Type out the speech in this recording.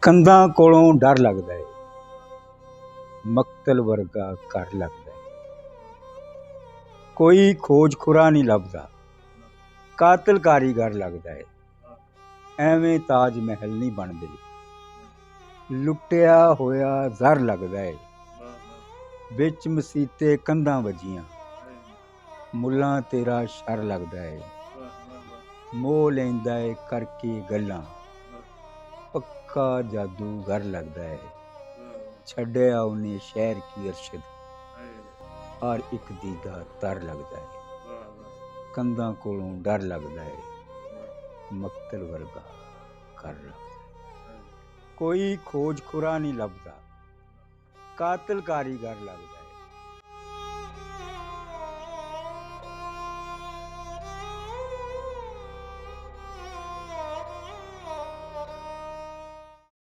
ਕੰਧਾਂ ਕੋਲੋਂ ਡਰ ਲੱਗਦਾ ਏ, ਮਕਤਲ ਵਰਗਾ ਘਰ ਲੱਗਦਾ ਏ। ਕੋਈ ਖੋਜ ਖੁਰਾ ਨਹੀਂ ਲੱਭਦਾ, ਕਾਤਲ ਕਾਰੀਗਰ ਲੱਗਦਾ ਏ। ਐਵੇਂ ਤਾਜ ਮਹਿਲ ਨਹੀਂ ਬਣਦੇ, ਲੁੱਟਿਆ ਹੋਇਆ ਜ਼ਰ ਲੱਗਦਾ ਏ। ਵਿੱਚ ਮਸੀਤੇ ਕੰਧਾਂ ਵੱਜੀਆਂ, ਮੁੱਲਾਂ ਤੇਰਾ ਸ਼ਰ ਲੱਗਦਾ ਏ। ਮੋਹ ਲੈਂਦਾ ਏ ਕਰਕੇ ਗੱਲਾਂ, ਪੱਕਾ ਜਾਦੂਗਰ ਲੱਗਦਾ ਏ। ਛੱਡਿਆ ਉਹਨੇ ਸ਼ਹਿਰ ਕੀ ਅਰਸ਼ਦ, ਹਰ ਇੱਕ ਦੀਦਾ ਤਰ ਲੱਗਦਾ ਏ। ਕੰਧਾਂ ਕੋਲੋਂ ਡਰ ਲੱਗਦਾ ਏ, ਮਕਤਲ ਵਰਗਾ ਘਰ ਲੱਗਦਾ ਏ। ਕੋਈ ਖੋਜ ਖੁਰਾ ਨਹੀਂ ਲੱਭਦਾ, ਕਾਤਲ ਕਾਰੀਗਰ ਲੱਗਦਾ ਏ।